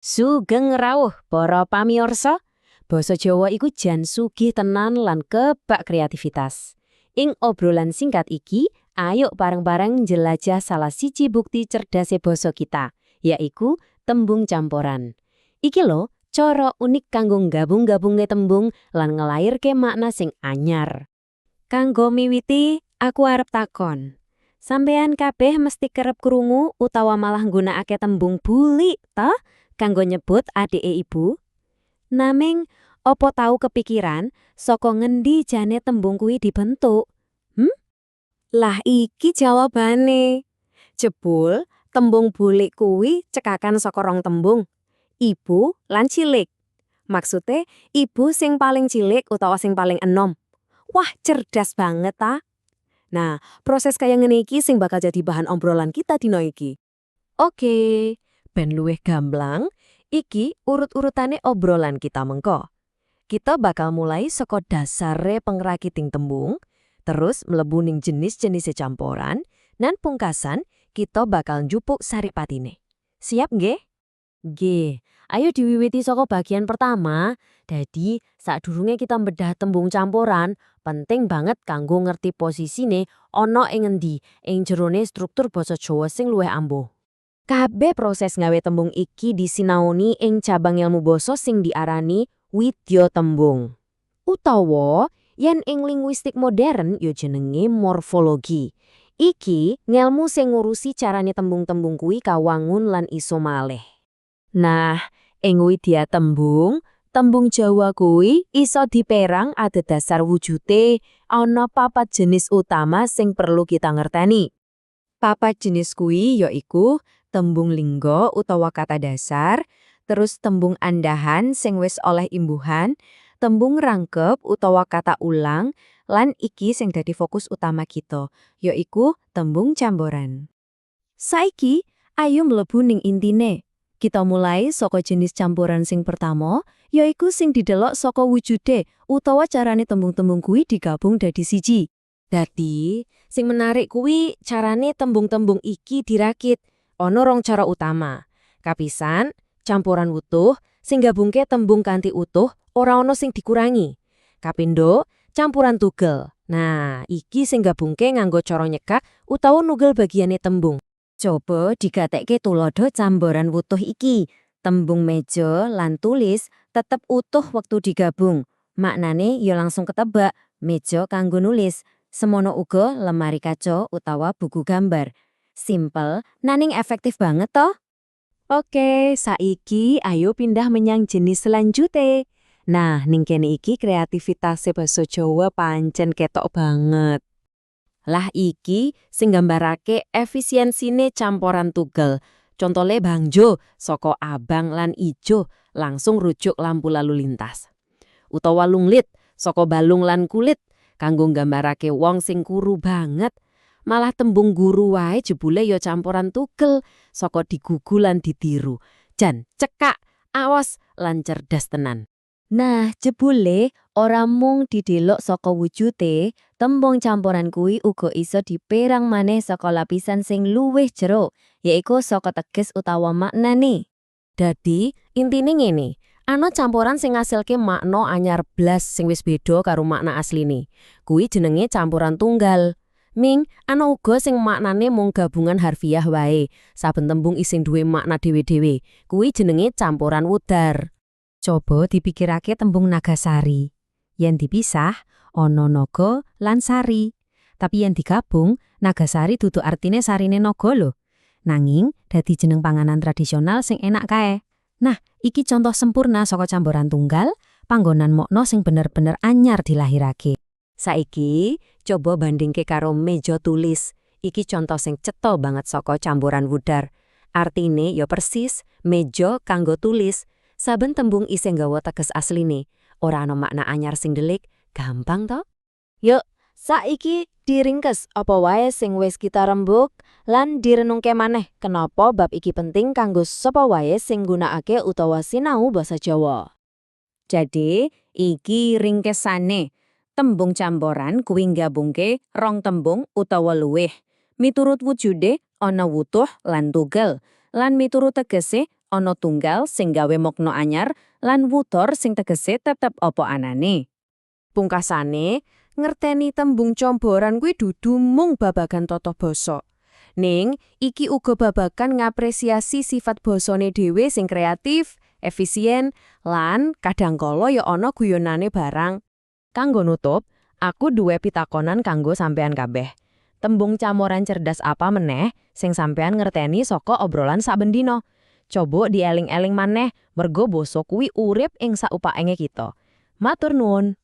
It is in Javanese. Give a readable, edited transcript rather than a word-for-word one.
Sugeng rawuh para pamiorsa. Basa Jawa iku jan sugih tenan lan kebak kreativitas. Ing obrolan singkat iki, ayo bareng-bareng jelajah salah siji bukti cerdasé basa kita, yaiku tembung campuran. Iki lho, cara unik kanggo gabung-gabungne tembung lan ngelairke makna sing anyar. Kanggo miwiti, aku arep takon. Sampeyan kabeh mesti kerep krungu utawa malah nggunakake tembung buli, ta? Kanggo nyebut adike ibu. Naming, opo tahu kepikiran saka ngendi jane tembung kuwi dibentuk? Lah iki jawabane. Jebul, tembung bulik kuwi cekakan saka rong tembung. Ibu lan cilik. Maksude, ibu sing paling cilik utawa sing paling enom. Wah, cerdas banget ta? Nah, proses kaya ngene iki sing bakal jadi bahan obrolan kita dino iki. Oke, ben luwih gamblang, iki urut-urutane obrolan kita mengko. Kita bakal mulai saka dasare pengrakiting tembung, terus mlebu ning jenis-jenis campuran, nan pungkasan kita bakal njupuk saripatine. Siap nggih? Nggih. Ayo diwiwiti saka bagian pertama. Dadi, sadurunge kita mbedah tembung campuran, penting banget kanggo ngerti posisine ana ing endi ing jerone struktur basa Jawa sing luwih ampuh. Kabeh proses ngawe tembung iki disinaoni ing cabang ilmu basa sing diarani widya tembung. Utawa, yen ing linguistik modern ya jenenge morfologi. Iki ngelmu sing ngurusi carane tembung-tembung kuwi kawangun lan iso malih. Nah, ing widya tembung, tembung Jawa kuwi iso diperang adhedhasar wujute ana 4 jenis utama sing perlu kita ngerteni. 4 jenis kuwi yaiku tembung lingga utawa kata dasar, terus tembung andahan sing wis oleh imbuhan, tembung rangkep utawa kata ulang, lan iki sing dadi fokus utama kita, yaiku tembung campuran. Saiki, ayo mlebu ning intine. Kita mulai saka jenis campuran sing pertama, yaiku sing didelok saka wujude utawa carane tembung-tembung kuwi digabung dadi siji. Dadi, sing menarik kuwi carane tembung-tembung iki dirakit. Ana 2 cara utama. Kapisan, campuran wutuh sing gabungke tembung kanthi utuh ora ana sing dikurangi. Kapindho, campuran tugel. Nah, iki sing gabungke nganggo cara nyekak utawa nugel bagiane tembung. Coba digatekke tulodo campuran wutuh iki. Tembung meja lan tulis tetep utuh wektu digabung. Maknane ya langsung ketebak, meja kanggo nulis. Semono uga lemari kaca utawa buku gambar. Simple, naning efektif banget toh? Oke, saiki ayo pindah menyang jenis selanjutnya. Nah, ning kene iki kreativitas basa Jawa pancen ketok banget. Lah iki sing gambarake efisiensine campuran tugel. Contole bangjo saka abang lan ijo langsung rujuk lampu lalu lintas. Utawa lunglit saka balung lan kulit kanggo nggambarake wong sing kuru banget. Malah tembung guru wae jebule ya campuran tugel saka digugu lan ditiru. Jan cekak, awas lan cerdas tenan. Nah, jebule ora mung didelok saka wujute, tembung campuran kuwi uga iso diperang maneh saka lapisan sing luwih jero, yaiku saka teges utawa maknane. Dadi, intine ngene, ana campuran sing ngasilke makna anyar blas sing wis beda karo makna asline. Kuwi jenenge campuran tunggal. Ming, ana uga sing maknane mung gabungan harfiah wae. Saben tembung isih duwe makna dhewe-dhewe. Kuwi jenenge campuran wudar. Coba dipikirake tembung Nagasari. Yen dipisah, ana naga lan sari. Tapi yen digabung, Nagasari dudu artine sarine naga lho. Nanging, dadi jeneng panganan tradisional sing enak kae. Nah, iki contoh sempurna saka campuran tunggal, panggonan makna sing bener-bener anyar dilahirake. Saiki, coba bandingke karo meja tulis. Iki contoh sing cetha banget saka campuran wudar. Artine ya persis, meja kanggo tulis. Saben tembung isih nggawa teges asline. Ora ana makna anyar sing delik, gampang to? Yuk, saiki diringkes apa wae sing wis kita rembug lan direnungke maneh kenapa bab iki penting kanggo sapa wae sing nggunakake utawa sinau basa Jawa. Jadi, iki ringkesane. Tembung campuran kuwi nggabungke rong tembung utawa luwih. Miturut wujude ana wutuh lan tugel. Lan miturut tegese Ana tunggal sing gawe makna anyar lan wutor sing tegese tetep apa anane. Pungkasane, ngerteni tembung comboran kuwi dudu mung babagan tata basa. Ning, iki uga babagan ngapresiasi sifat basane dhewe sing kreatif, efisien, lan kadangkala ya ana guyonane barang. Kanggo nutup, aku duwe pitakonan kanggo sampean kabeh. Tembung camoran cerdas apa meneh sing sampean ngerteni saka obrolan saben dina? Coba dieling-eling maneh, mergo basa kuwi urip ing saupakenge kita. Matur nuwun.